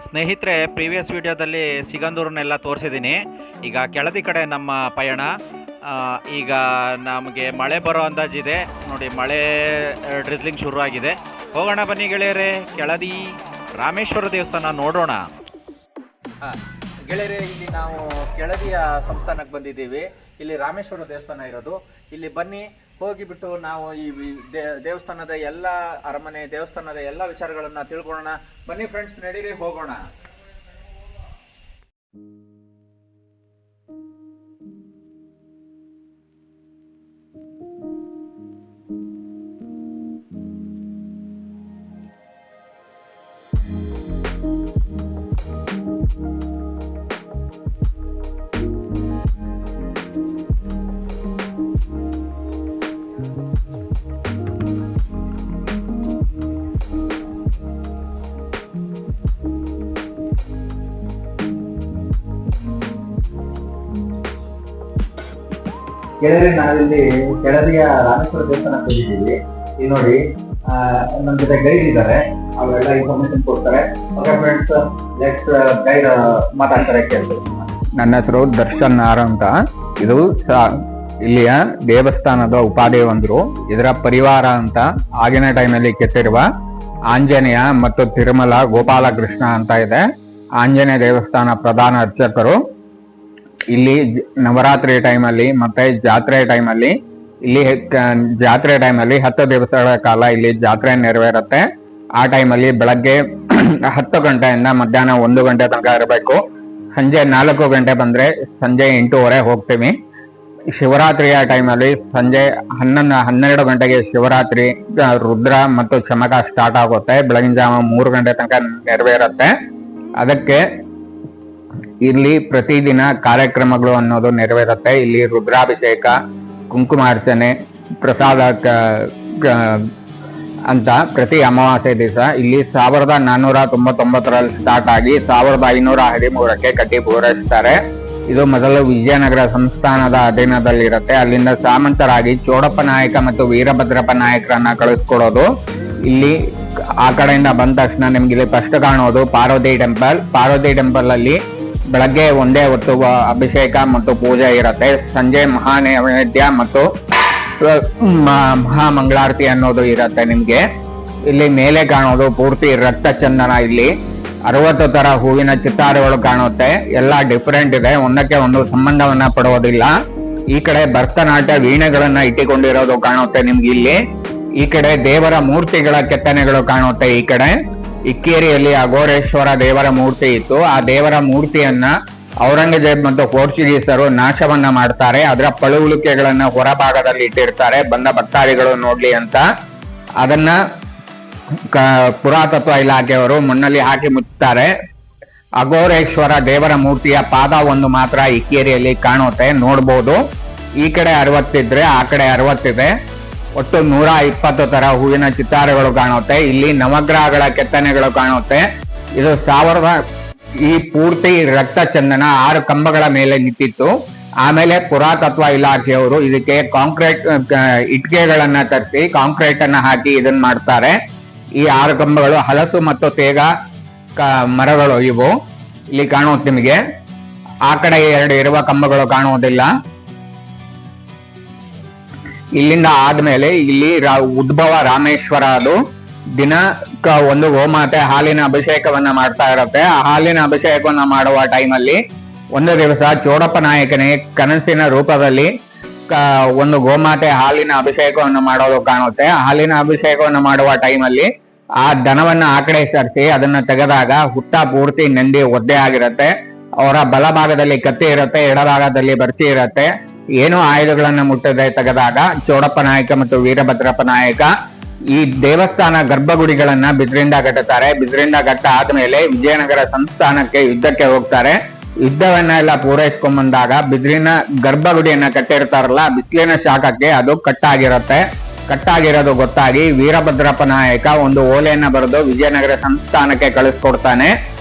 ಸ್ನೇಹಿತರೆ, ಪ್ರೀವಿಯಸ್ ವಿಡಿಯೋದಲ್ಲಿ ಸಿಗಂದೂರನ್ನೆಲ್ಲ ತೋರಿಸಿದ್ದೀನಿ. ಈಗ ಕೆಳದಿ ಕಡೆ ನಮ್ಮ ಪಯಣ. ಈಗ ನಮಗೆ ಮಳೆ ಬರೋ ಅಂದಾಜಿದೆ ನೋಡಿ. ಮಳೆ ಡ್ರಿಸ್ಲಿಂಗ್ ಶುರು ಆಗಿದೆ. ಹೋಗೋಣ ಬನ್ನಿ ಗೆಳೆಯರೆ, ಕೆಳದಿ ರಾಮೇಶ್ವರ ದೇವಸ್ಥಾನ ನೋಡೋಣ. ಗೆಳೆಯರೆ, ಇಲ್ಲಿ ನಾವು ಕೆಳದಿಯ ಸಂಸ್ಥಾನಕ್ಕೆ ಬಂದಿದ್ದೀವಿ. ಇಲ್ಲಿ ರಾಮೇಶ್ವರ ದೇವಸ್ಥಾನ ಇರೋದು. ಇಲ್ಲಿ ಬನ್ನಿ, ಹೋಗಿಬಿಟ್ಟು ನಾವು ಈ ದೇವಸ್ಥಾನದ ಎಲ್ಲ ಅರಮನೆ, ದೇವಸ್ಥಾನದ ಎಲ್ಲ ವಿಚಾರಗಳನ್ನ ತಿಳ್ಕೊಳ್ಳೋಣ. ಬನ್ನಿ ಫ್ರೆಂಡ್ಸ್, ನಡೀರಿ ಹೋಗೋಣ. ಕೆಳದಿ ನಾವಿಲ್ಲಿ ಕೆಳದಿಯ ರಾಮೇಶ್ವರ ದೇವಸ್ಥಾನ ಹೋಗಿದ್ದೀವಿ. ಇಲ್ಲಿ ನೋಡಿ, ನಮ್ಮ ಜೊತೆ ಗೈಡ್ ಇದ್ದಾರೆ, ಅವೆಲ್ಲ ಇನ್ಫಾರ್ಮೇಶನ್ ಕೊಡ್ತಾರೆ. ಓಕೆ ಫ್ರೆಂಡ್ಸ್, ಲೆಟ್ಸ್ ಗೈಡ್ ಮಾತಾಡ್ತಾರೆ ಕೇಳಿ. ನನ್ನ ಹೆಸರು ದರ್ಶನ್ ಆರ್ ಅಂತ. ಇದು ಇಲ್ಲಿಯ ದೇವಸ್ಥಾನದ ಉಪಾದೇವಂದ್ರು. ಇದರ ಪರಿವಾರ ಅಂತ ಆಗಿನ ಟೈಮಲ್ಲಿ ಕೆತ್ತಿರುವ ಆಂಜನೇಯ ಮತ್ತು ತಿರುಮಲ ಗೋಪಾಲಕೃಷ್ಣ ಅಂತ ಇದೆ. ಆಂಜನೇಯ ದೇವಸ್ಥಾನ ಪ್ರಧಾನ ಅರ್ಚಕರು. ಇಲ್ಲಿ ನವರಾತ್ರಿ ಟೈಮಲ್ಲಿ ಮತ್ತೆ ಜಾತ್ರೆ ಟೈಮಲ್ಲಿ ಇಲ್ಲಿ ಜಾತ್ರೆ ಟೈಮಲ್ಲಿ 10 ದಿವಸಗಳ ಕಾಲ ಇಲ್ಲಿ ಜಾತ್ರೆ ನೆರವೇರುತ್ತೆ. ಆ ಟೈಮಲ್ಲಿ ಬೆಳಗ್ಗೆ 10 ಗಂಟೆಯಿಂದ ಮಧ್ಯಾಹ್ನ 1 ಗಂಟೆ ತನಕ ಇರಬೇಕು. ಸಂಜೆ 4 ಗಂಟೆ ಬಂದ್ರೆ ಸಂಜೆ 8:30 ಹೋಗ್ತೀವಿ. ಶಿವರಾತ್ರಿಯ ಟೈಮಲ್ಲಿ ಸಂಜೆ 12 ಗಂಟೆಗೆ ಶಿವರಾತ್ರಿ ರುದ್ರ ಮತ್ತು ಚಮಕ ಸ್ಟಾರ್ಟ್ ಆಗುತ್ತೆ. ಬೆಳಗಿನ ಜಾವ 3 ಗಂಟೆ ತನಕ ನೆರವೇರುತ್ತೆ. ಅದಕ್ಕೆ ಇಲ್ಲಿ ಪ್ರತಿದಿನ ಕಾರ್ಯಕ್ರಮಗಳು ಅನ್ನೋದು ನೆರವೇರುತ್ತೆ. ಇಲ್ಲಿ ರುದ್ರಾಭಿಷೇಕ, ಕುಂಕುಮಾರ್ಚನೆ, ಪ್ರಸಾದ ಅಂತ ಪ್ರತಿ ಅಮಾವಾಸ್ಯೆ ದಿವಸ ಇಲ್ಲಿ 1499ರಲ್ಲಿ ಸ್ಟಾರ್ಟ್ ಆಗಿ 1513ಕ್ಕೆ ಕಟ್ಟಿ ಪೂರೈಸ್ತಾರೆ. ಇದು ಮೊದಲು ವಿಜಯನಗರ ಸಂಸ್ಥಾನದ ಅಧೀನದಲ್ಲಿರುತ್ತೆ. ಅಲ್ಲಿಂದ ಸಾಮಂತರಾಗಿ ಚೋಡಪ್ಪ ನಾಯಕ ಮತ್ತು ವೀರಭದ್ರಪ್ಪ ನಾಯಕರನ್ನ ಕಳಿಸ್ಕೊಡೋದು. ಇಲ್ಲಿ ಆ ಕಡೆಯಿಂದ ಬಂದ ತಕ್ಷಣ ನಿಮ್ಗೆ ಇಲ್ಲಿ ಫಸ್ಟ್ ಕಾಣೋದು ಪಾರ್ವತಿ ಟೆಂಪಲ್. ಪಾರ್ವತಿ ಟೆಂಪಲ್ ಅಲ್ಲಿ ಬೆಳಗ್ಗೆ ಒಂದೇ ಹೊತ್ತು ಅಭಿಷೇಕ ಮತ್ತು ಪೂಜೆ ಇರುತ್ತೆ. ಸಂಜೆ ಮಹಾನೈವೇದ್ಯ ಮತ್ತು ಮಹಾಮಂಗಳಾರತಿ ಅನ್ನೋದು ಇರುತ್ತೆ. ನಿಮ್ಗೆ ಇಲ್ಲಿ ಮೇಲೆ ಕಾಣೋದು ಪೂರ್ತಿ ರಕ್ತ ಚಂದನ. ಇಲ್ಲಿ 60 ತರ ಹೂವಿನ ಚಿತ್ತಾರಗಳು ಕಾಣುತ್ತೆ. ಎಲ್ಲ ಡಿಫರೆಂಟ್ ಇದೆ, ಒಂದಕ್ಕೆ ಒಂದು ಸಂಬಂಧವನ್ನ ಪಡುವುದಿಲ್ಲ. ಈ ಕಡೆ ಭರತನಾಟ್ಯ ವೀಣೆಗಳನ್ನ ಇಟ್ಟುಕೊಂಡಿರೋದು ಕಾಣುತ್ತೆ ನಿಮ್ಗೆ ಇಲ್ಲಿ. ಈ ಕಡೆ ದೇವರ ಮೂರ್ತಿಗಳ ಕೆತ್ತನೆಗಳು ಕಾಣುತ್ತೆ. ಈ ಕಡೆ ಇಕ್ಕೇರಿಯಲ್ಲಿ ಅಘೋರೇಶ್ವರ ದೇವರ ಮೂರ್ತಿ ಇತ್ತು. ಆ ದೇವರ ಮೂರ್ತಿಯನ್ನ ಔರಂಗಜೇಬ್ ಮತ್ತು ಪೋರ್ಚುಗೀಸರು ನಾಶವನ್ನ ಮಾಡ್ತಾರೆ. ಅದರ ಪಳುವಳಿಕೆಗಳನ್ನ ಹೊರಭಾಗದಲ್ಲಿ ಇಟ್ಟಿರ್ತಾರೆ, ಬಂದ ಭಕ್ತಾದಿಗಳು ನೋಡ್ಲಿ ಅಂತ. ಅದನ್ನ ಪುರಾತತ್ವ ಇಲಾಖೆಯವರು ಮಣ್ಣಲ್ಲಿ ಹಾಕಿ ಮುಚ್ಚುತ್ತಾರೆ. ಅಘೋರೇಶ್ವರ ದೇವರ ಮೂರ್ತಿಯ ಪಾದ ಒಂದು ಮಾತ್ರ ಇಕ್ಕೇರಿಯಲ್ಲಿ ಕಾಣುತ್ತೆ, ನೋಡ್ಬೋದು. ಈ ಕಡೆ 60 ಇದ್ರೆ ಆ ಕಡೆ 60 ಇದೆ. ಒಟ್ಟು 120 ತರ ಹೂವಿನ ಚಿತ್ತಾರಗಳು ಕಾಣುತ್ತೆ. ಇಲ್ಲಿ ನವಗ್ರಹಗಳ ಕೆತ್ತನೆಗಳು ಕಾಣುತ್ತೆ. ಇದು ಈ ಪೂರ್ತಿ ರಕ್ತ ಚಂದನ 6 ಕಂಬಗಳ ಮೇಲೆ ನಿಂತಿತ್ತು. ಆಮೇಲೆ ಪುರಾತತ್ವ ಇಲಾಖೆಯವರು ಇದಕ್ಕೆ ಕಾಂಕ್ರೀಟ್ ಇಟ್ಟಿಗೆಗಳನ್ನ ತರಿಸಿ ಕಾಂಕ್ರೀಟ್ ಅನ್ನ ಹಾಕಿ ಇದನ್ನ ಮಾಡ್ತಾರೆ. ಈ 6 ಕಂಬಗಳು ಹಲಸು ಮತ್ತು ತೇಗ ಮರಗಳು ಇವು ಇಲ್ಲಿ ಕಾಣುತ್ತೆ ನಿಮಗೆ. ಆ ಕಡೆ 2 ಇರುವ ಕಂಬಗಳು ಕಾಣುವುದಿಲ್ಲ. ಇಲ್ಲಿಂದ ಆದ್ಮೇಲೆ ಇಲ್ಲಿ ಉದ್ಭವ ರಾಮೇಶ್ವರ. ಅದು ದಿನ ಒಂದು ಗೋಮಾತೆ ಹಾಲಿನ ಅಭಿಷೇಕವನ್ನ ಮಾಡ್ತಾ ಇರುತ್ತೆ. ಆ ಹಾಲಿನ ಅಭಿಷೇಕವನ್ನ ಮಾಡುವ ಟೈಮಲ್ಲಿ ಒಂದು ದಿವಸ ಚೋಡಪ್ಪ ನಾಯಕನೇ ಕನಸಿನ ರೂಪದಲ್ಲಿ ಒಂದು ಗೋಮಾತೆ ಹಾಲಿನ ಅಭಿಷೇಕವನ್ನು ಮಾಡೋದು ಕಾಣುತ್ತೆ. ಹಾಲಿನ ಅಭಿಷೇಕವನ್ನು ಮಾಡುವ ಟೈಮಲ್ಲಿ ಆ ದನವನ್ನ ಆ ಕಡೆ ಸರಿಸಿ ಅದನ್ನ ತೆಗೆದಾಗ ಹುತ್ತ ಪೂರ್ತಿ ನಂದಿ ಒದ್ದೆ ಆಗಿರುತ್ತೆ. ಅವರ ಬಲಭಾಗದಲ್ಲಿ ಕತ್ತಿ ಇರುತ್ತೆ, ಎಡಭಾಗದಲ್ಲಿ ಬರ್ಚಿ ಇರುತ್ತೆ. ಏನೋ ಆಯುಧಗಳನ್ನ ಮುಟ್ಟದೆ ತೆಗೆದಾಗ ಚೋಡಪ್ಪ ನಾಯಕ ಮತ್ತು ವೀರಭದ್ರಪ್ಪ ನಾಯಕ ಈ ದೇವಸ್ಥಾನ ಗರ್ಭಗುಡಿಗಳನ್ನ ಬಿದ್ರಿಂದ ಕಟ್ಟುತ್ತಾರೆ. ಬಿದ್ರಿಂದ ಕಟ್ಟ ಆದ್ಮೇಲೆ ವಿಜಯನಗರ ಸಂಸ್ಥಾನಕ್ಕೆ ಯುದ್ಧಕ್ಕೆ ಹೋಗ್ತಾರೆ. ಯುದ್ಧವನ್ನ ಎಲ್ಲ ಪೂರೈಸ್ಕೊಂಡ್ ಬಂದಾಗ ಬಿದ್ರಿನ ಗರ್ಭಗುಡಿಯನ್ನ ಕಟ್ಟಿರ್ತಾರಲ್ಲ, ಬಿಸಿಲಿನ ಶಾಖಕ್ಕೆ ಅದು ಕಟ್ಟಾಗಿರುತ್ತೆ. ಕಟ್ಟಾಗಿರೋದು ಗೊತ್ತಾಗಿ ವೀರಭದ್ರಪ್ಪ ನಾಯಕ ಒಂದು ಓಲೆಯನ್ನ ಬರೆದು ವಿಜಯನಗರ ಸಂಸ್ಥಾನಕ್ಕೆ ಕಳಿಸ್ಕೊಡ್ತಾನೆ.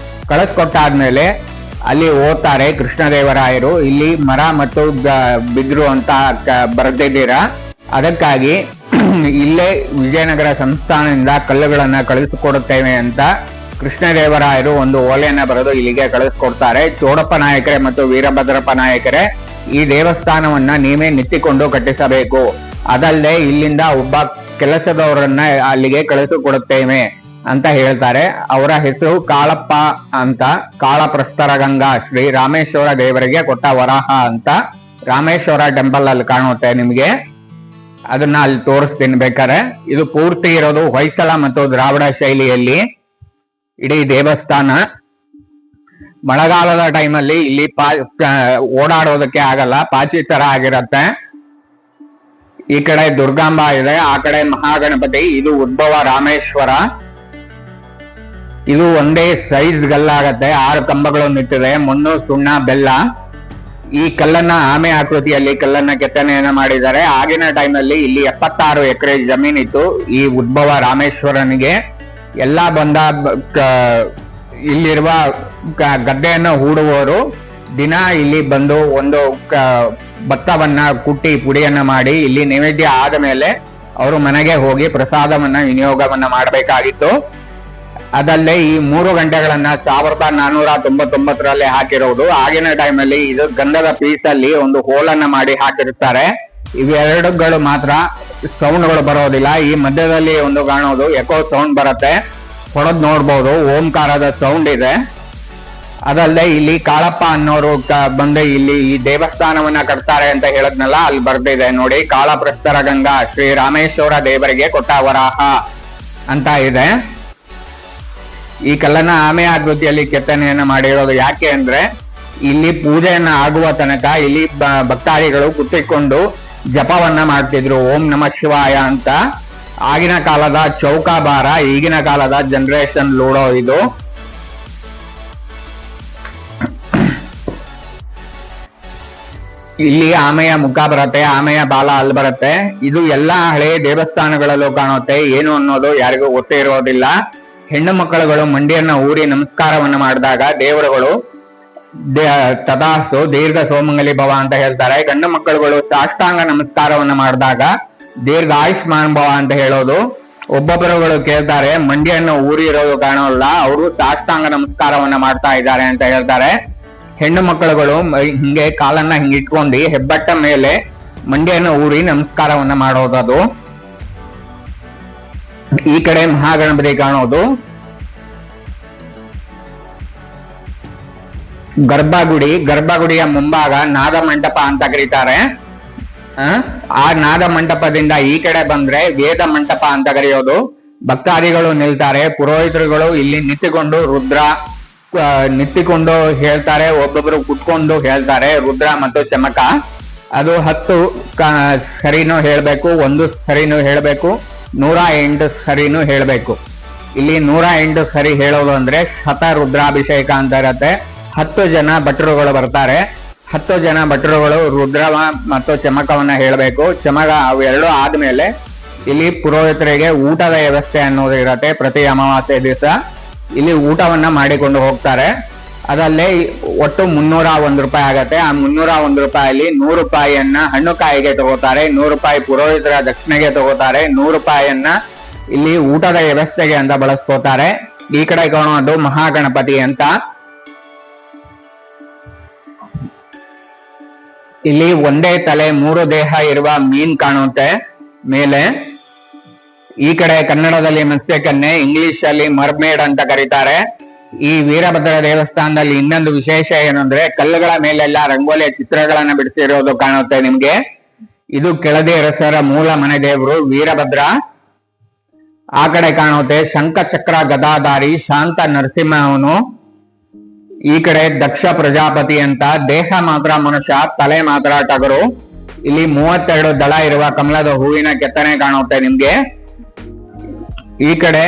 ಕಳಿಸ್ಕೊಟ್ಟಾದ್ಮೇಲೆ ಅಲ್ಲಿ ಓದ್ತಾರೆ ಕೃಷ್ಣದೇವರಾಯರು, ಇಲ್ಲಿ ಮರ ಮತ್ತು ಬಿದ್ರು ಅಂತ ಬರೆದಿದ್ದೀರಾ, ಅದಕ್ಕಾಗಿ ಇಲ್ಲೇ ವಿಜಯನಗರ ಸಂಸ್ಥಾನದಿಂದ ಕಲ್ಲುಗಳನ್ನ ಕಳಿಸಿಕೊಡುತ್ತೇವೆ ಅಂತ ಕೃಷ್ಣದೇವರಾಯರು ಒಂದು ಓಲೆಯನ್ನ ಬರೆದು ಇಲ್ಲಿಗೆ ಕಳಿಸ್ಕೊಡ್ತಾರೆ. ಚೋಡಪ್ಪ ನಾಯಕರೇ ಮತ್ತು ವೀರಭದ್ರಪ್ಪ ನಾಯಕರೇ, ಈ ದೇವಸ್ಥಾನವನ್ನ ನೀವೇ ನಿಂತಿಕೊಂಡು ಕಟ್ಟಿಸಬೇಕು. ಅದಲ್ಲದೆ ಇಲ್ಲಿಂದ ಒಬ್ಬ ಕೆಲಸದವರನ್ನ ಅಲ್ಲಿಗೆ ಕಳಿಸಿಕೊಡುತ್ತೇವೆ ಅಂತ ಹೇಳ್ತಾರೆ. ಅವರ ಹೆಸರು ಕಾಳಪ್ಪ ಅಂತ. ಕಾಳಪ್ರಸ್ತರ ಗಂಗಾ ಶ್ರೀ ರಾಮೇಶ್ವರ ದೇವರಿಗೆ ಕೊಟ್ಟ ವರಾಹ ಅಂತ ರಾಮೇಶ್ವರ ಟೆಂಪಲ್ ಅಲ್ಲಿ ಕಾಣುತ್ತೆ ನಿಮ್ಗೆ. ಅದನ್ನ ಅಲ್ಲಿ ತೋರಿಸ್ತೀನಿ ಬೇಕಾರೆ. ಇದು ಪೂರ್ತಿ ಇರೋದು ಹೊಯ್ಸಳ ಮತ್ತು ದ್ರಾವಿಡ ಶೈಲಿಯಲ್ಲಿ ಇಡೀ ದೇವಸ್ಥಾನ. ಮಳೆಗಾಲದ ಟೈಮಲ್ಲಿ ಇಲ್ಲಿ ಓಡಾಡೋದಕ್ಕೆ ಆಗಲ್ಲ, ಪಾಚಿ ತರ ಆಗಿರತ್ತೆ. ಈ ಕಡೆ ದುರ್ಗಾಂಬ ಇದೆ, ಆ ಕಡೆ ಮಹಾಗಣಪತಿ. ಇದು ಉದ್ಭವ ರಾಮೇಶ್ವರ. ಇದು ಒಂದೇ ಸೈಜ್ ಗಲ್ಲಾಗತ್ತೆ. 6 ಕಂಬಗಳು ನಿಂತಿದೆ, ಮಣ್ಣು, ಸುಣ್ಣ, ಬೆಲ್ಲ. ಈ ಕಲ್ಲನ್ನ ಆಮೆ ಆಕೃತಿಯಲ್ಲಿ ಕಲ್ಲನ್ನ ಕೆತ್ತನೆಯನ್ನ ಮಾಡಿದ್ದಾರೆ. ಆಗಿನ ಟೈಮಲ್ಲಿ ಇಲ್ಲಿ 76 ಎಕರೆ ಜಮೀನಿತ್ತು ಈ ಉದ್ಭವ ರಾಮೇಶ್ವರನಿಗೆ. ಎಲ್ಲ ಬಂದ ಇಲ್ಲಿರುವ ಗದ್ದೆಯನ್ನು ಹೂಡುವವರು ದಿನ ಇಲ್ಲಿ ಬಂದು ಒಂದು ಭತ್ತವನ್ನ ಕುಟ್ಟಿ ಪುಡಿಯನ್ನ ಮಾಡಿ ಇಲ್ಲಿ ನೈವೇದ್ಯ ಆದ ಮೇಲೆ ಅವರು ಮನೆಗೆ ಹೋಗಿ ಪ್ರಸಾದವನ್ನ ವಿನಿಯೋಗವನ್ನ ಮಾಡಬೇಕಾಗಿತ್ತು. ಅದಲ್ಲೇ ಈ 3 ಗಂಟೆಗಳನ್ನ 1499ರಲ್ಲಿ ಹಾಕಿರೋದು. ಆಗಿನ ಟೈಮಲ್ಲಿ ಇದು ಗಂಧದ ಪೀಸಲ್ಲಿ ಒಂದು ಹೋಲನ್ನ ಮಾಡಿ ಹಾಕಿರ್ತಾರೆ. ಇವೆರಡುಗಳು ಮಾತ್ರ ಸೌಂಡ್ಗಳು ಬರೋದಿಲ್ಲ. ಈ ಮಧ್ಯದಲ್ಲಿ ಒಂದು ಕಾಣೋದು ಎಕೋ ಸೌಂಡ್ ಬರುತ್ತೆ, ಹೊಡೆದ್ ನೋಡ್ಬೋದು. ಓಂಕಾರದ ಸೌಂಡ್ ಇದೆ. ಅದಲ್ಲದೆ ಇಲ್ಲಿ ಕಾಳಪ್ಪ ಅನ್ನೋರು ಬಂದು ಇಲ್ಲಿ ಈ ದೇವಸ್ಥಾನವನ್ನ ಕಟ್ತಾರೆ ಅಂತ ಹೇಳದ್ನಲ್ಲ, ಅಲ್ಲಿ ಬರ್ದಿದೆ ನೋಡಿ. ಕಾಳಪ್ರಸ್ತರ ಗಂಗಾ ಶ್ರೀ ರಾಮೇಶ್ವರ ದೇವರಿಗೆ ಕೊಟ್ಟ ವರಾಹ ಅಂತ ಇದೆ. ಈ ಕಲ್ಲನ್ನ ಆಮೆ ಆಕೃತಿಯಲ್ಲಿ ಕೆತ್ತನೆಯನ್ನ ಮಾಡಿರೋದು ಯಾಕೆ ಅಂದ್ರೆ ಇಲ್ಲಿ ಪೂಜೆಯನ್ನ ಆಗುವ ತನಕ ಇಲ್ಲಿ ಭಕ್ತಾದಿಗಳು ಕುತ್ತಿಕೊಂಡು ಜಪವನ್ನ ಮಾಡ್ತಿದ್ರು, ಓಂ ನಮಃ ಶಿವಾಯ ಅಂತ. ಆಗಿನ ಕಾಲದ ಚೌಕಾಬಾರ, ಈಗಿನ ಕಾಲದ ಜನರೇಷನ್ ಲೂಡೋ ಇದು. ಇಲ್ಲಿ ಆಮೆಯ ಮುಖ ಬರುತ್ತೆ, ಆಮೆಯ ಬಾಲ ಅಲ್ಲಿ ಬರುತ್ತೆ. ಇದು ಎಲ್ಲಾ ಹಳೆಯ ದೇವಸ್ಥಾನಗಳಲ್ಲೂ ಕಾಣುತ್ತೆ. ಏನು ಅನ್ನೋದು ಯಾರಿಗೂ ಗೊತ್ತೇ ಇರೋದಿಲ್ಲ. ಹೆಣ್ಣು ಮಕ್ಕಳುಗಳು ಮಂಡಿಯನ್ನ ಊರಿ ನಮಸ್ಕಾರವನ್ನ ಮಾಡಿದಾಗ ದೇವರುಗಳು ತಥಾಸ್ತು ದೀರ್ಘ ಸೋಮಂಗಲಿ ಭವ ಅಂತ ಹೇಳ್ತಾರೆ. ಗಂಡು ಮಕ್ಕಳುಗಳು ಸಾಷ್ಟಾಂಗ ನಮಸ್ಕಾರವನ್ನ ಮಾಡಿದಾಗ ದೀರ್ಘ ಆಯುಷ್ಮಾನ್ ಭವ ಅಂತ ಹೇಳೋದು. ಒಬ್ಬೊಬ್ಬರುಗಳು ಕೇಳ್ತಾರೆ, ಮಂಡಿಯನ್ನು ಊರಿ ಇರೋದು ಕಾಣೋಲ್ಲ, ಅವರು ಸಾಷ್ಟಾಂಗ ನಮಸ್ಕಾರವನ್ನ ಮಾಡ್ತಾ ಇದ್ದಾರೆ ಅಂತ ಹೇಳ್ತಾರೆ. ಹೆಣ್ಣು ಮಕ್ಕಳುಗಳು ಹಿಂಗೆ ಕಾಲನ್ನ ಹಿಂಗಿಟ್ಕೊಂಡು ಹೆಬ್ಬಟ್ಟ ಮೇಲೆ ಮಂಡಿಯನ್ನು ಊರಿ ನಮಸ್ಕಾರವನ್ನ ಮಾಡೋದದು. ಈ ಕಡೆ ಮಹಾಗಣಪತಿ ಕಾಣೋದು. ಗರ್ಭಗುಡಿಯ ಮುಂಭಾಗ ನಾದ ಮಂಟಪ ಅಂತ ಕರೀತಾರೆ. ಆ ನಾದ ಮಂಟಪದಿಂದ ಈ ಕಡೆ ಬಂದ್ರೆ ವೇದ ಮಂಟಪ ಅಂತ ಕರೆಯೋದು. ಭಕ್ತಾದಿಗಳು ನಿಲ್ತಾರೆ, ಪುರೋಹಿತರುಗಳು ಇಲ್ಲಿ ನಿಂತಿಕೊಂಡು ಹೇಳ್ತಾರೆ, ಒಬ್ಬೊಬ್ರು ಕುತ್ಕೊಂಡು ಹೇಳ್ತಾರೆ ರುದ್ರ ಮತ್ತು ಚಮಕ. ಅದು 10 ಸರಿನೂ ಹೇಳ್ಬೇಕು, 1 ಸರಿನೂ ಹೇಳ್ಬೇಕು, 108 ಸರಿನೂ ಹೇಳ್ಬೇಕು. ಇಲ್ಲಿ 108 ಸರಿ ಹೇಳೋದು ಅಂದ್ರೆ ಶತ ರುದ್ರಾಭಿಷೇಕ ಅಂತ ಇರತ್ತೆ. 10 ಜನ ಭಟ್ರುಗಳು ಬರ್ತಾರೆ. 10 ಜನ ಭಟ್ರುಗಳು ರುದ್ರ ಮತ್ತು ಚಮಕವನ್ನ ಹೇಳಬೇಕು. ಚಮಕ ಅವೆರಡು ಆದ್ಮೇಲೆ ಇಲ್ಲಿ ಪುರೋಹಿತರಿಗೆ ಊಟದ ವ್ಯವಸ್ಥೆ ಅನ್ನೋದು ಇರತ್ತೆ. ಪ್ರತಿ ಅಮಾವಾಸ್ಯೆ ದಿವಸ ಇಲ್ಲಿ ಊಟವನ್ನ ಮಾಡಿಕೊಂಡು ಹೋಗ್ತಾರೆ. ಅದಲ್ಲೇ ಒಟ್ಟು 301 ರೂಪಾಯಿ ಆಗತ್ತೆ. ಆ 301 ರೂಪಾಯಲ್ಲಿ 100 ರೂಪಾಯಿಯನ್ನ ಹಣ್ಣು ಕಾಯಿಗೆ ತಗೋತಾರೆ, 100 ರೂಪಾಯಿ ಪುರೋಹಿತರ ದಕ್ಷಿಣೆಗೆ ತಗೋತಾರೆ, 100 ರೂಪಾಯಿಯನ್ನ ಇಲ್ಲಿ ಊಟದ ವ್ಯವಸ್ಥೆಗೆ ಅಂತ ಬಳಸ್ಕೋತಾರೆ. ಈ ಕಡೆ ಕಾಣೋದು ಮಹಾಗಣಪತಿ ಅಂತ. ಇಲ್ಲಿ ಒಂದೇ ತಲೆ 3 ದೇಹ ಇರುವ ಮೀನ್ ಕಾಣುತ್ತೆ ಮೇಲೆ. ಈ ಕಡೆ ಕನ್ನಡದಲ್ಲಿ ಮತ್ಸ್ಯಕನ್ಯೆ, ಇಂಗ್ಲಿಷ್ ಅಲ್ಲಿ ಮರ್ಮೇಡ್ ಅಂತ ಕರೀತಾರೆ. ಈ ವೀರಭದ್ರ ದೇವಸ್ಥಾನದಲ್ಲಿ ಇನ್ನೊಂದು ವಿಶೇಷ ಏನಂದ್ರೆ ಕಲ್ಲುಗಳ ಮೇಲೆಲ್ಲ ರಂಗೋಲಿಯ ಚಿತ್ರಗಳನ್ನ ಬಿಡಿಸಿರೋದು ಕಾಣುತ್ತೆ ನಿಮ್ಗೆ. ಇದು ಕೆಳದಿ ಅರಸರ ಮೂಲ ಮನೆ ದೇವರು ವೀರಭದ್ರ. ಆ ಕಡೆ ಕಾಣುತ್ತೆ ಶಂಖ ಚಕ್ರ ಗದಾಧಾರಿ ಶಾಂತ ನರಸಿಂಹವನು. ಈ ಕಡೆ ದಕ್ಷ ಪ್ರಜಾಪತಿ ಅಂತ. ದೇಹ ಮಾತ್ರ ಮನುಷ್ಯ, ತಲೆ ಮಾತ್ರ ಟಗರು. ಇಲ್ಲಿ 32 ದಳ ಇರುವ ಕಮಲದ ಹೂವಿನ ಕೆತ್ತನೆ ಕಾಣುತ್ತೆ ನಿಮ್ಗೆ. ಈ ಕಡೆ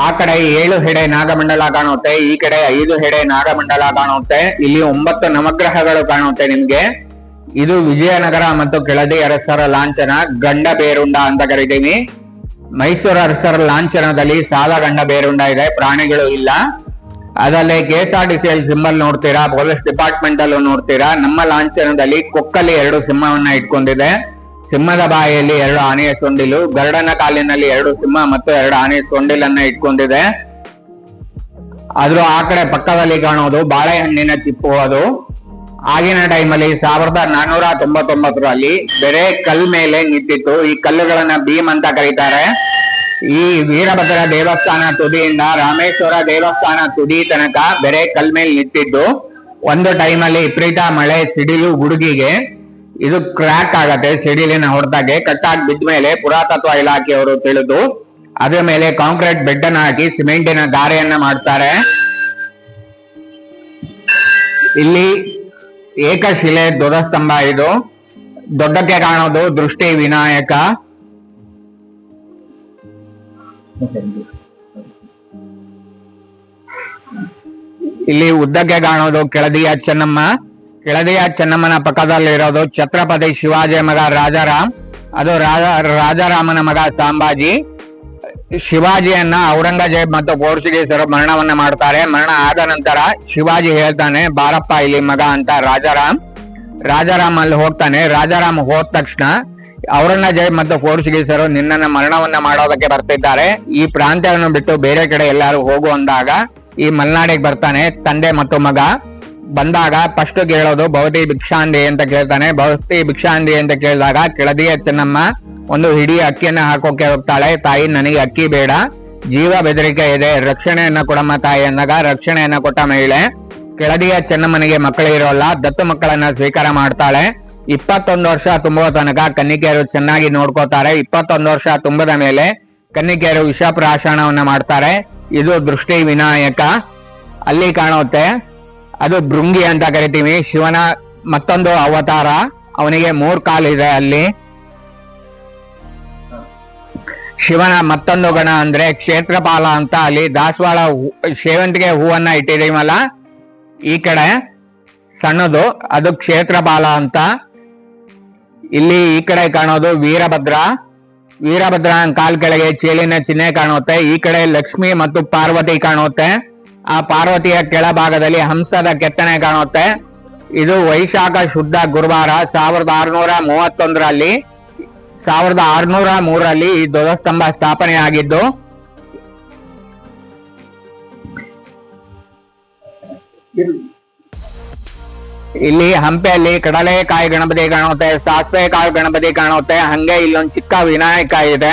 ಆ ಕಡೆ 7 ಹೆಡೆ ನಾಗಮಂಡಲ ಕಾಣುತ್ತೆ, ಈ ಕಡೆ 5 ಹೆಡೆ ನಾಗಮಂಡಲ ಕಾಣುತ್ತೆ. ಇಲ್ಲಿ 9 ನವಗ್ರಹಗಳು ಕಾಣುತ್ತೆ ನಿಮ್ಗೆ. ಇದು ವಿಜಯನಗರ ಮತ್ತು ಕೆಳದಿ ಅರಸರ ಲಾಂಛನ, ಗಂಡ ಬೇರುಂಡ ಅಂತ ಕರಿತೀವಿ. ಮೈಸೂರು ಅರಸರ ಲಾಂಛನದಲ್ಲಿ ಸಾಲ ಗಂಡ ಬೇರುಂಡ ಇದೆ, ಪ್ರಾಣಿಗಳು ಇಲ್ಲ. ಅದಲ್ಲೇ KSRTC ಸಿಂಬಲ್ ನೋಡ್ತೀರಾ, ಪೊಲೀಸ್ ಡಿಪಾರ್ಟ್ಮೆಂಟ್ ಅಲ್ಲೂ ನೋಡ್ತೀರಾ. ನಮ್ಮ ಲಾಂಛನದಲ್ಲಿ ಕೊಕ್ಕಲ್ಲಿ 2 ಸಿಂಹವನ್ನ ಇಟ್ಕೊಂಡಿದೆ. ಸಿಂಹದ ಬಾಯಿಯಲ್ಲಿ 2 ಆನೆಯ ಸೊಂಡಿಲು, ಗರುಡನ ಕಾಲಿನಲ್ಲಿ 2 ಸಿಂಹ ಮತ್ತು 2 ಆನೆಯ ಸೊಂಡಿಲನ್ನ ಇಟ್ಕೊಂಡಿದೆ. ಅದ್ರ ಆ ಕಡೆ ಪಕ್ಕದಲ್ಲಿ ಕಾಣೋದು ಬಾಳೆಹಣ್ಣಿನ ಚಿಪ್ಪು. ಅದು ಆಗಿನ ಟೈಮಲ್ಲಿ 1499ರಲ್ಲಿ ಬೇರೆ ಕಲ್ ಮೇಲೆ ನಿಂತಿತ್ತು. ಈ ಕಲ್ಲುಗಳನ್ನ ಭೀಮ್ ಅಂತ ಕರೀತಾರೆ. ಈ ವೀರಭದ್ರ ದೇವಸ್ಥಾನ ತುದಿಯಿಂದ ರಾಮೇಶ್ವರ ದೇವಸ್ಥಾನ ತುದಿ ತನಕ ಬೇರೆ ಕಲ್ ಮೇಲೆ ನಿಂತಿದ್ದು. ಒಂದು ಟೈಮಲ್ಲಿ ವಿಪರೀತ ಮಳೆ, ಸಿಡಿಲು, ಗುಡುಗಿಗೆ ಇದು ಕ್ರ್ಯಾಕ್ ಆಗತ್ತೆ. ಸಿಡಿಲಿನ ಹೊಡೆದಾಗೆ ಕಟ್ಟಾಗಿ ಬಿದ್ದ ಮೇಲೆ ಪುರಾತತ್ವ ಇಲಾಖೆಯವರು ತಿಳಿದು ಅದ್ರ ಮೇಲೆ ಕಾಂಕ್ರೀಟ್ ಬೆಡ್ ಅನ್ನ ಹಾಕಿ ಸಿಮೆಂಟಿನ ಗಾರೆಯನ್ನ ಮಾಡ್ತಾರೆ. ಇಲ್ಲಿ ಏಕಶಿಲೆ ಧ್ವಜಸ್ತಂಭ. ಇದು ದೊಡ್ಡಕ್ಕೆ ಕಾಣೋದು ದೃಷ್ಟಿ ವಿನಾಯಕ. ಇಲ್ಲಿ ಉದ್ದಕ್ಕೆ ಕಾಣೋದು ಕೆಳದಿಯ ಚೆನ್ನಮ್ಮ. ಕೆಳದಿಯ ಚೆನ್ನಮ್ಮನ ಪಕ್ಕದಲ್ಲಿರೋದು ಛತ್ರಪತಿ ಶಿವಾಜಿಯ ಮಗ ರಾಜಾರಾಮ್. ಅದು ರಾಜಾರಾಮನ ಮಗ ಸಂಭಾಜಿ. ಶಿವಾಜಿಯನ್ನ ಔರಂಗಜೇಬ್ ಮತ್ತು ಪೋರ್ಚುಗೀಸರು ಮರಣವನ್ನ ಮಾಡ್ತಾರೆ. ಮರಣ ಆದ ನಂತರ ಶಿವಾಜಿ ಹೇಳ್ತಾನೆ, ಬಾರಪ್ಪ ಇಲ್ಲಿ ಮಗ ಅಂತ ರಾಜಾರಾಮ್ ಅಲ್ಲಿ ಹೋಗ್ತಾನೆ. ರಾಜಾರಾಮ್ ಹೋದ ತಕ್ಷಣ ಔರಂಗಜೇಬ್ ಮತ್ತು ಪೋರ್ಚುಗೀಸರು ನಿನ್ನನ್ನ ಮರಣವನ್ನ ಮಾಡೋದಕ್ಕೆ ಬರ್ತಿದ್ದಾರೆ, ಈ ಪ್ರಾಂತ್ಯವನ್ನು ಬಿಟ್ಟು ಬೇರೆ ಕಡೆ ಎಲ್ಲಾರು ಹೋಗು ಅಂದಾಗ ಈ ಮಲ್ನಾಡಿಗೆ ಬರ್ತಾನೆ ತಂದೆ ಮತ್ತು ಮಗ. ಬಂದಾಗ ಫಸ್ಟ್ ಕೇಳೋದು ಭವತಿ ಭಿಕ್ಷಾಂದಿ ಅಂತ ಕೇಳ್ತಾನೆ. ಭವತಿ ಭಿಕ್ಷಾಂದಿ ಅಂತ ಕೇಳಿದಾಗ ಕೆಳದಿಯ ಚೆನ್ನಮ್ಮ ಒಂದು ಹಿಡಿ ಅಕ್ಕಿಯನ್ನ ಹಾಕೋಕೆ ಹೋಗ್ತಾಳೆ. ತಾಯಿ, ನನಗೆ ಅಕ್ಕಿ ಬೇಡ, ಜೀವ ಬೆದರಿಕೆ ಇದೆ, ರಕ್ಷಣೆಯನ್ನ ಕೊಡಮ್ಮ ತಾಯಿ ಅಂದಾಗ ರಕ್ಷಣೆಯನ್ನ ಕೊಟ್ಟ ಮಹಿಳೆ. ಕೆಳದಿಯ ಚೆನ್ನಮ್ಮನಿಗೆ ಮಕ್ಕಳು ಇರೋಲ್ಲ, ದತ್ತು ಮಕ್ಕಳನ್ನ ಸ್ವೀಕಾರ ಮಾಡ್ತಾಳೆ. 21 ವರ್ಷ ತುಂಬುವ ತನಕ ಕನ್ನಿಕೆಯರು ಚೆನ್ನಾಗಿ ನೋಡ್ಕೋತಾರೆ. 21 ವರ್ಷ ತುಂಬದ ಮೇಲೆ ಕನ್ನಿಕೆಯರು ವಿಷಪ್ರಾಶನವನ್ನ ಮಾಡ್ತಾರೆ. ಇದು ದೃಷ್ಟಿ ವಿನಾಯಕ. ಅಲ್ಲಿ ಕಾಣುತ್ತೆ, ಅದು ಭೃಂಗಿ ಅಂತ ಕರಿತೀವಿ. ಶಿವನ ಮತ್ತೊಂದು ಅವತಾರ. ಅವನಿಗೆ 3 ಕಾಲಿದೆ. ಅಲ್ಲಿ ಶಿವನ ಮತ್ತೊಂದು ಗಣ ಅಂದ್ರೆ ಕ್ಷೇತ್ರಪಾಲ ಅಂತ. ಅಲ್ಲಿ ದಾಸವಾಳ ಸೇವಂತಿಗೆ ಹೂವನ್ನ ಇಟ್ಟಿದೀವಲ್ಲ, ಈ ಕಡೆ ಸಣ್ಣದು, ಅದು ಕ್ಷೇತ್ರಪಾಲ ಅಂತ. ಇಲ್ಲಿ ಈ ಕಡೆ ಕಾಣೋದು ವೀರಭದ್ರ. ಕಾಲ್ ಕೆಳಗೆ ಚೇಳಿನ ಚಿಹ್ನೆ ಕಾಣುತ್ತೆ. ಈ ಕಡೆ ಲಕ್ಷ್ಮಿ ಮತ್ತು ಪಾರ್ವತಿ ಕಾಣುತ್ತೆ. ಆ ಪಾರ್ವತಿಯ ಕೆಳಭಾಗದಲ್ಲಿ ಹಂಸದ ಕೆತ್ತನೆ ಕಾಣುತ್ತೆ. ಇದು ವೈಶಾಖ ಶುದ್ಧ ಗುರುವಾರ 1631ರಲ್ಲಿ 1603ರಲ್ಲಿ ಈ ಧ್ವಜಸ್ತಂಭ ಸ್ಥಾಪನೆ ಆಗಿದ್ದು. ಇಲ್ಲಿ ಹಂಪೆಯಲ್ಲಿ ಕಡಲೆಕಾಯಿ ಗಣಪತಿ ಕಾಣುತ್ತೆ, ಸಾಸಿವೆ ಕಾಳು ಗಣಪತಿ ಕಾಣುತ್ತೆ. ಹಂಗೆ ಇಲ್ಲೊಂದು ಚಿಕ್ಕ ವಿನಾಯಕ ಇದೆ,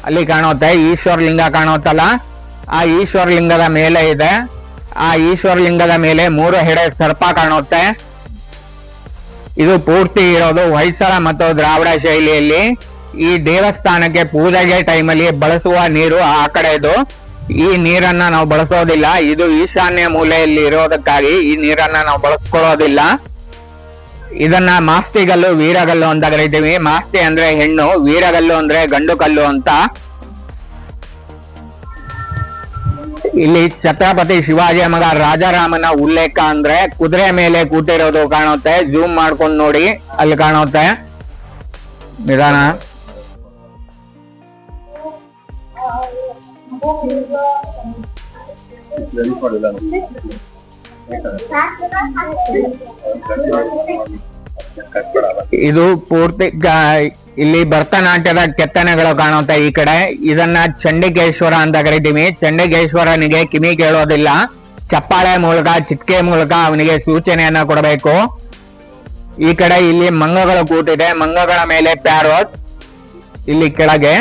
ಅಲ್ಲಿ ಕಾಣುತ್ತೆ. ಈಶ್ವರಲಿಂಗ ಕಾಣುತ್ತಲ್ಲ, ಆ ಈಶ್ವರಲಿಂಗದ ಮೇಲೆ ಇದೆ. ಆ ಈಶ್ವರಲಿಂಗದ ಮೇಲೆ 3 ಹೆಡೆ ಸರ್ಪ ಕಾಣುತ್ತೆ. ಇದು ಪೂರ್ತಿ ಇರೋದು ಹೊಯ್ಸಳ ಮತ್ತು ದ್ರಾವಿಡ ಶೈಲಿಯಲ್ಲಿ. ಈ ದೇವಸ್ಥಾನಕ್ಕೆ ಪೂಜೆಗೆ ಟೈಮಲ್ಲಿ ಬಳಸುವ ನೀರು ಆ ಕಡೆದು. ಈ ನೀರನ್ನ ನಾವು ಬಳಸೋದಿಲ್ಲ. ಇದು ಈಶಾನ್ಯ ಮೂಲೆಯಲ್ಲಿ ಇರೋದಕ್ಕಾಗಿ ಈ ನೀರನ್ನ ನಾವು ಬಳಸ್ಕೊಳ್ಳೋದಿಲ್ಲ. ಇದನ್ನ ಮಾಸ್ತಿಗಲ್ಲು, ವೀರಗಲ್ಲು ಅಂತ ಕರಿತೀವಿ. ಮಾಸ್ತಿ ಅಂದ್ರೆ ಹೆಣ್ಣು, ವೀರಗಲ್ಲು ಅಂದ್ರೆ ಗಂಡು ಕಲ್ಲು ಅಂತ. ಇಲ್ಲಿ ಛತ್ರಪತಿ ಶಿವಾಜಿಯ ಮಗ ರಾಜಾರಾಮನ ಉಲ್ಲೇಖ ಅಂದ್ರೆ ಕುದುರೆ ಮೇಲೆ ಕೂತಿರೋದು ಕಾಣುತ್ತೆ. ಜೂಮ್ ಮಾಡ್ಕೊಂಡು ನೋಡಿ, ಅಲ್ಲಿ ಕಾಣುತ್ತೆ. ನಿಧಾನ. ಇದು ಪೂರ್ತಿ ಇಲ್ಲಿ ಭರತನಾಟ್ಯದ ಕೆತ್ತನೆಗಳು ಕಾಣುತ್ತೆ ಈ ಕಡೆ. ಇದನ್ನ ಚಂಡಿಕೇಶ್ವರ ಅಂತ ಕರಿತೀವಿ. ಚಂಡಿಕೇಶ್ವರನಿಗೆ ಕಿವಿ ಕೇಳೋದಿಲ್ಲ, ಚಪ್ಪಾಳೆ ಮೂಲಕ, ಚಿಟ್ಕೆ ಮೂಲಕ ಅವನಿಗೆ ಸೂಚನೆಯನ್ನ ಕೊಡಬೇಕು. ಈ ಕಡೆ ಇಲ್ಲಿ ಮಂಗಗಳು ಕೂತಿದೆ, ಮಂಗಗಳ ಮೇಲೆ ಪ್ಯಾರೋಟ್. ಇಲ್ಲಿ ಕೆಳಗೆ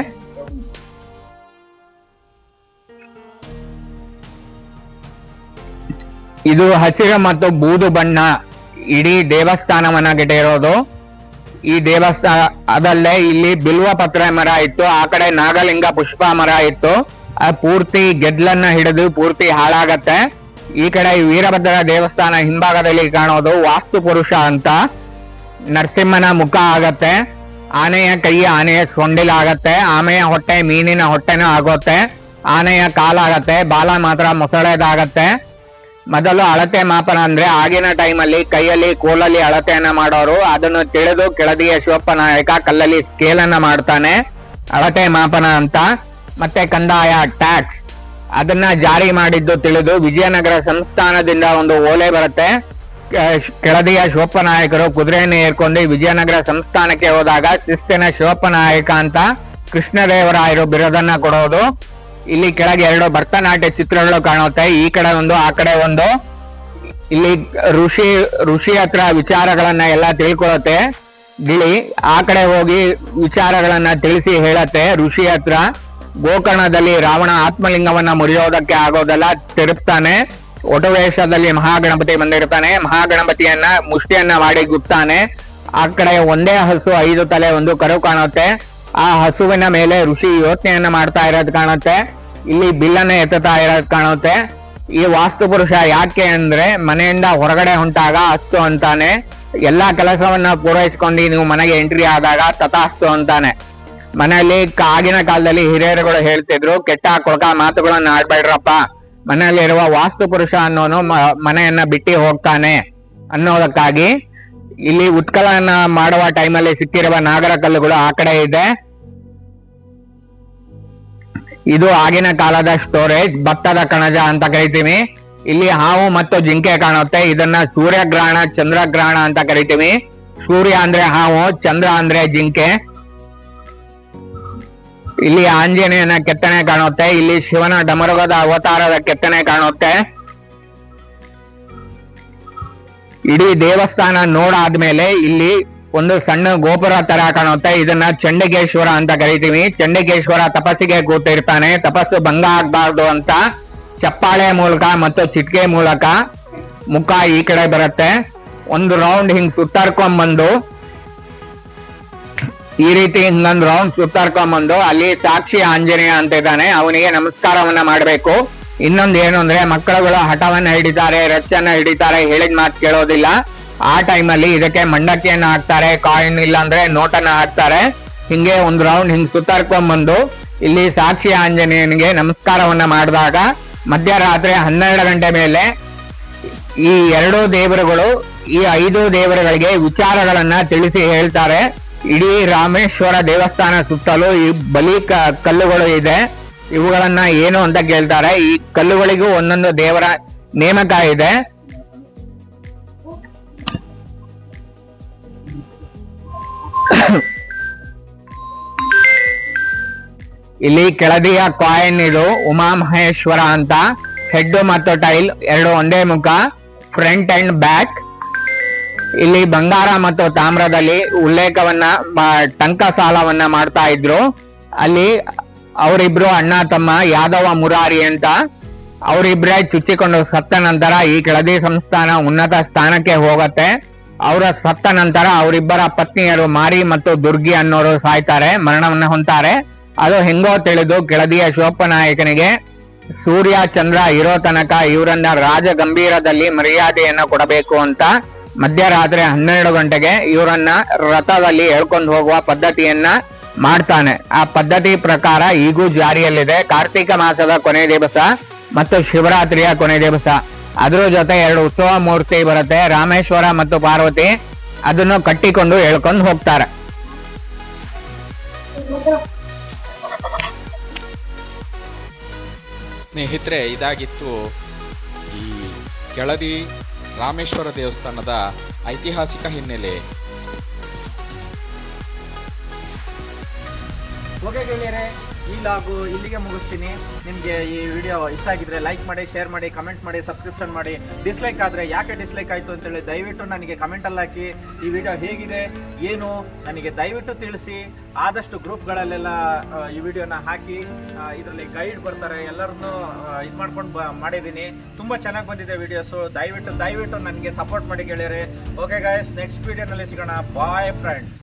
ಇದು ಹಸಿರು ಮತ್ತು ಬೂದು ಬಣ್ಣ ಇಡೀ ದೇವಸ್ಥಾನವನ್ನ ಗೆಟ್ಟಿರೋದು. ಈ ದೇವಸ್ಥಾನ ಅದಲ್ಲೇ ಇಲ್ಲಿ ಬಿಲ್ವ ಪತ್ರ ಮರ ಇತ್ತು, ಆ ಕಡೆ ನಾಗಲಿಂಗ ಪುಷ್ಪ ಮರ ಇತ್ತು. ಪೂರ್ತಿ ಗೆದ್ಲನ್ನ ಹಿಡಿದು ಪೂರ್ತಿ ಹಾಳಾಗತ್ತೆ. ಈ ಕಡೆ ವೀರಭದ್ರ ದೇವಸ್ಥಾನ ಹಿಂಭಾಗದಲ್ಲಿ ಕಾಣೋದು ವಾಸ್ತು ಪುರುಷ ಅಂತ. ನರಸಿಂಹನ ಮುಖ ಆಗತ್ತೆ, ಆನೆಯ ಕೈ ಆನೆಯ ಸೊಂಡಿಲ ಆಗತ್ತೆ, ಆಮೆಯ ಹೊಟ್ಟೆ ಮೀನಿನ ಹೊಟ್ಟೆನೂ ಆಗುತ್ತೆ, ಆನೆಯ ಕಾಲಾಗತ್ತೆ, ಬಾಲ ಮಾತ್ರ ಮೊಸಳೆದಾಗತ್ತೆ. ಮೊದಲು ಅಳತೆ ಮಾಪನ ಅಂದ್ರೆ ಆಗಿನ ಟೈಮಲ್ಲಿ ಕೈಯಲ್ಲಿ ಕೋಲಲ್ಲಿ ಅಳತೆಯನ್ನ ಮಾಡೋರು. ಅದನ್ನು ತಿಳಿದು ಕೆಳದಿಯ ಶಿವಪ್ಪ ನಾಯಕ ಕಲ್ಲಲ್ಲಿ ಸ್ಕೇಲ್ ಅನ್ನ ಮಾಡ್ತಾನೆ, ಅಳತೆ ಮಾಪನ ಅಂತ. ಮತ್ತೆ ಕಂದಾಯ ಟ್ಯಾಕ್ಸ್ ಅದನ್ನ ಜಾರಿ ಮಾಡಿದ್ದು ತಿಳಿದು ವಿಜಯನಗರ ಸಂಸ್ಥಾನದಿಂದ ಒಂದು ಓಲೆ ಬರುತ್ತೆ. ಕೆಳದಿಯ ಶಿವಪ್ಪ ನಾಯಕರು ಕುದುರೆಯನ್ನು ಏರ್ಕೊಂಡು ವಿಜಯನಗರ ಸಂಸ್ಥಾನಕ್ಕೆ ಹೋದಾಗ ಶಿಸ್ತಿನ ಶಿವಪ್ಪ ನಾಯಕ ಅಂತ ಕೃಷ್ಣದೇವರಾಯರು ಬಿರುದನ್ನ ಕೊಡೋದು. ಇಲ್ಲಿ ಕೆಳಗೆ 2 ಭರತನಾಟ್ಯ ಚಿತ್ರಗಳು ಕಾಣುತ್ತೆ, ಈ ಕಡೆ ಒಂದು ಆ ಕಡೆ ಒಂದು. ಇಲ್ಲಿ ಋಷಿ ಹತ್ರ ವಿಚಾರಗಳನ್ನ ಎಲ್ಲ ತಿಳ್ಕೊಳತ್ತೆ ಗಿಳಿ. ಆ ಕಡೆ ಹೋಗಿ ವಿಚಾರಗಳನ್ನ ತಿಳಿಸಿ ಹೇಳತ್ತೆ ಋಷಿ ಹತ್ರ. ಗೋಕರ್ಣದಲ್ಲಿ ರಾವಣ ಆತ್ಮಲಿಂಗವನ್ನ ಮುರಿಯೋದಕ್ಕೆ ಆಗೋದಲ್ಲ, ತಿರುಪ್ತಾನೆ. ಒಟುವೇಷದಲ್ಲಿ ಮಹಾಗಣಪತಿ ಬಂದಿರ್ತಾನೆ, ಮಹಾಗಣಪತಿಯನ್ನ ಮುಷ್ಟಿಯನ್ನ ಮಾಡಿ ಗುಪ್ತಾನೆ. ಆ ಕಡೆ ಒಂದೇ ಹಸು 5 ತಲೆ ಒಂದು ಕರು ಕಾಣುತ್ತೆ. ಆ ಹಸುವಿನ ಮೇಲೆ ಋಷಿ ಯೋಚನೆಯನ್ನ ಮಾಡ್ತಾ ಇರೋದು ಕಾಣುತ್ತೆ. ಇಲ್ಲಿ ಬಿಲ್ಲನ್ನ ಎತ್ತುತ್ತಾ ಇರೋದು ಕಾಣುತ್ತೆ. ಈ ವಾಸ್ತು ಪುರುಷ ಯಾಕೆ ಅಂದ್ರೆ ಮನೆಯಿಂದ ಹೊರಗಡೆ ಹೊಂಟಾಗ ಅಸ್ತು ಅಂತಾನೆ, ಎಲ್ಲಾ ಕೆಲಸವನ್ನ ಪೂರೈಸ್ಕೊಂಡು ನೀವು ಮನೆಗೆ ಎಂಟ್ರಿ ಆದಾಗ ತಥಾಸ್ತು ಅಂತಾನೆ. ಮನೆಯಲ್ಲಿ ಆಗಿನ ಕಾಲದಲ್ಲಿ ಹಿರಿಯರುಗಳು ಹೇಳ್ತಿದ್ರು, ಕೆಟ್ಟ ಕೊಳಕ ಮಾತುಗಳನ್ನ ಆಡ್ಬೇಡ್ರಪ್ಪ, ಮನೆಯಲ್ಲಿರುವ ವಾಸ್ತು ಪುರುಷ ಅನ್ನೋನು ಮನೆಯನ್ನ ಬಿಟ್ಟು ಹೋಗ್ತಾನೆ ಅನ್ನೋದಕ್ಕಾಗಿ ಇಲ್ಲಿ ಉತ್ಕಲನ ಮಾಡುವ ಟೈಮಲ್ಲಿ ಸಿಕ್ಕಿರುವ ನಾಗರ ಕಲ್ಲುಗಳು ಆ ಕಡೆ ಇದೆ. ಇದು ಆಗಿನ ಕಾಲದ ಸ್ಟೋರೇಜ್, ಭತ್ತದ ಕಣಜ ಅಂತ ಕರಿತೀವಿ. ಇಲ್ಲಿ ಹಾವು ಮತ್ತು ಜಿಂಕೆ ಕಾಣುತ್ತೆ. ಇದನ್ನ ಸೂರ್ಯಗ್ರಹಣ, ಚಂದ್ರಗ್ರಹಣ ಅಂತ ಕರಿತೀವಿ. ಸೂರ್ಯ ಅಂದ್ರೆ ಹಾವು, ಚಂದ್ರ ಅಂದ್ರೆ ಜಿಂಕೆ. ಇಲ್ಲಿ ಆಂಜನೇಯನ ಕೆತ್ತನೆ ಕಾಣುತ್ತೆ. ಇಲ್ಲಿ ಶಿವನ ಡಮರುಗದ ಅವತಾರದ ಕೆತ್ತನೆ ಕಾಣುತ್ತೆ. ಇಡೀ ದೇವಸ್ಥಾನ ನೋಡಾದ್ಮೇಲೆ ಇಲ್ಲಿ ಒಂದು ಸಣ್ಣ ಗೋಪುರ ತರ ಕಾಣುತ್ತೆ. ಇದನ್ನ ಚಂಡಿಕೇಶ್ವರ ಅಂತ ಕರಿತೀವಿ. ಚಂಡಿಕೇಶ್ವರ ತಪಸ್ಸಿಗೆ ಕೂತಿರ್ತಾನೆ. ತಪಸ್ಸು ಭಂಗ ಆಗ್ಬಾರ್ದು ಅಂತ ಚಪ್ಪಾಳೆ ಮೂಲಕ ಮತ್ತು ಚಿಟ್ಕೆ ಮೂಲಕ ಮುಖ ಈ ಕಡೆ ಬರುತ್ತೆ. ಒಂದು ರೌಂಡ್ ಹಿಂಗ್ ಸುತ್ತಾರ್ಕೊಂಡ್ಬಂದು ಈ ರೀತಿ ಹಿಂಗೊಂದು ರೌಂಡ್ ಸುತ್ತಾರ್ಕೊಂಡ್ಬಂದು ಅಲ್ಲಿ ಸಾಕ್ಷಿ ಆಂಜನೇಯ ಅಂತ ಇದ್ದಾನೆ, ಅವನಿಗೆ ನಮಸ್ಕಾರವನ್ನ ಮಾಡ್ಬೇಕು. ಇನ್ನೊಂದು ಏನು ಅಂದ್ರೆ ಮಕ್ಕಳುಗಳು ಹಠವನ್ನ ಹಿಡಿತಾರೆ, ರಚ್ಚನ್ನ ಹಿಡಿತಾರೆ, ಹೇಳಿದ ಮಾತು ಕೇಳೋದಿಲ್ಲ. ಆ ಟೈಮಲ್ಲಿ ಇದಕ್ಕೆ ಮಂಡಕ್ಕಿಯನ್ನ ಹಾಕ್ತಾರೆ, ಕಾಯಿನ್ ಇಲ್ಲ ಅಂದ್ರೆ ನೋಟನ್ನ ಹಾಕ್ತಾರೆ. ಹಿಂಗೆ ಒಂದು ರೌಂಡ್ ಹಿಂಗ್ ಸುತ್ತಾರ್ಕೊಂಡ್ಬಂದು ಇಲ್ಲಿ ಸಾಕ್ಷಿ ಆಂಜನೇಯನಿಗೆ ನಮಸ್ಕಾರವನ್ನ ಮಾಡಿದಾಗ ಮಧ್ಯರಾತ್ರಿ 12 ಗಂಟೆ ಮೇಲೆ ಈ 2 ದೇವರುಗಳು ಈ 5 ದೇವರುಗಳಿಗೆ ವಿಚಾರಗಳನ್ನ ತಿಳಿಸಿ ಹೇಳ್ತಾರೆ. ಇಡೀ ರಾಮೇಶ್ವರ ದೇವಸ್ಥಾನ ಸುತ್ತಲೂ ಈ ಬಲಿ ಕಲ್ಲುಗಳು ಇದೆ. ಇವುಗಳನ್ನ ಏನು ಅಂತ ಕೇಳ್ತಾರೆ. ಈ ಕಲ್ಲುಗಳಿಗೂ ಒಂದೊಂದು ದೇವರ ನೇಮಕ ಇದೆ. ಇಲ್ಲಿ ಕೆಳದಿಯ ಕಾಯಿನ್ ಇದು ಉಮಾ ಮಹೇಶ್ವರ ಅಂತ. ಹೆಡ್ ಮತ್ತು ಟೈಲ್ 2 ಒಂದೇ ಮುಖ, ಫ್ರಂಟ್ ಅಂಡ್ ಬ್ಯಾಕ್. ಇಲ್ಲಿ ಬಂಗಾರ ಮತ್ತು ತಾಮ್ರದಲ್ಲಿ ಉಲ್ಲೇಖವನ್ನ ಟಂಕ ಸಾಲವನ್ನ ಮಾಡ್ತಾ ಇದ್ರು. ಅಲ್ಲಿ ಅವರಿಬ್ರು ಅಣ್ಣ ತಮ್ಮ ಯಾದವ ಮುರಾರಿ ಅಂತ, ಅವರಿಬ್ರೇ ಚುಚ್ಚಿಕೊಂಡು ಸತ್ತ ನಂತರ ಈ ಕೆಳದಿ ಸಂಸ್ಥಾನ ಉನ್ನತ ಸ್ಥಾನಕ್ಕೆ ಹೋಗತ್ತೆ. ಅವರ ಸತ್ತ ನಂತರ ಅವರಿಬ್ಬರ ಪತ್ನಿಯರು ಮಾರಿ ಮತ್ತು ದುರ್ಗಿ ಅನ್ನೋರು ಸಾಯ್ತಾರೆ, ಮರಣವನ್ನ ಹೊಂತಾರೆ. ಅದು ಹೆಂಗೋ ತಿಳಿದು ಕೆಳದಿಯ ಶಿವಪ್ಪನಾಯಕನಿಗೆ ಸೂರ್ಯ ಚಂದ್ರ ಇರೋ ತನಕ ಇವರನ್ನ ರಾಜ ಗಂಭೀರದಲ್ಲಿ ಮರ್ಯಾದೆಯನ್ನ ಕೊಡಬೇಕು ಅಂತ ಮಧ್ಯರಾತ್ರಿ 12 ಗಂಟೆಗೆ ಇವರನ್ನ ರಥದಲ್ಲಿ ಎಳ್ಕೊಂಡು ಹೋಗುವ ಪದ್ಧತಿಯನ್ನ ಮಾಡ್ತಾನೆ. ಆ ಪದ್ಧತಿ ಪ್ರಕಾರ ಈಗೂ ಜಾರಿಯಲ್ಲಿದೆ. ಕಾರ್ತಿಕ ಮಾಸದ ಕೊನೆ ದಿವಸ ಮತ್ತು ಶಿವರಾತ್ರಿಯ ಕೊನೆ ದಿವಸ ಅದ್ರ ಜೊತೆ 2 ಉತ್ಸವ ಮೂರ್ತಿ ಬರುತ್ತೆ, ರಾಮೇಶ್ವರ ಮತ್ತು ಪಾರ್ವತಿ. ಅದನ್ನು ಕಟ್ಟಿಕೊಂಡು ಎಳ್ಕೊಂಡು ಹೋಗ್ತಾರೆ. ಸ್ನೇಹಿತರೆ, ಇದಾಗಿತ್ತು ಈ ಕೆಳದಿ ರಾಮೇಶ್ವರ ದೇವಸ್ಥಾನದ ಐತಿಹಾಸಿಕ ಹಿನ್ನೆಲೆ. ಓಕೆ ಗೆಳೆಯರೆ, ಈ ಲಾಗು ಇಲ್ಲಿಗೆ ಮುಗಿಸ್ತೀನಿ. ನಿಮಗೆ ಈ ವಿಡಿಯೋ ಇಷ್ಟ ಆಗಿದ್ರೆ ಲೈಕ್ ಮಾಡಿ, ಶೇರ್ ಮಾಡಿ, ಕಮೆಂಟ್ ಮಾಡಿ, ಸಬ್ಸ್ಕ್ರಿಪ್ಷನ್ ಮಾಡಿ. ಡಿಸ್ಲೈಕ್ ಆದರೆ ಯಾಕೆ ಡಿಸ್ಲೈಕ್ ಆಯಿತು ಅಂತೇಳಿ ದಯವಿಟ್ಟು ನನಗೆ ಕಮೆಂಟಲ್ಲಿ ಹಾಕಿ. ಈ ವಿಡಿಯೋ ಹೇಗಿದೆ ಏನು ನನಗೆ ದಯವಿಟ್ಟು ತಿಳಿಸಿ. ಆದಷ್ಟು ಗ್ರೂಪ್ಗಳಲ್ಲೆಲ್ಲ ಈ ವಿಡಿಯೋನ ಹಾಕಿ. ಇದರಲ್ಲಿ ಗೈಡ್ ಬರ್ತಾರೆ, ಎಲ್ಲರನ್ನೂ ಇದು ಮಾಡ್ಕೊಂಡು ಮಾಡಿದ್ದೀನಿ. ತುಂಬ ಚೆನ್ನಾಗಿ ಬಂದಿದೆ ವಿಡಿಯೋಸು. ದಯವಿಟ್ಟು ನನಗೆ ಸಪೋರ್ಟ್ ಮಾಡಿ ಗೆಳೆಯರೆ. ಓಕೆ ಗಾಯ್ಸ್, ನೆಕ್ಸ್ಟ್ ವಿಡಿಯೋನಲ್ಲಿ ಸಿಗೋಣ. Bye friends.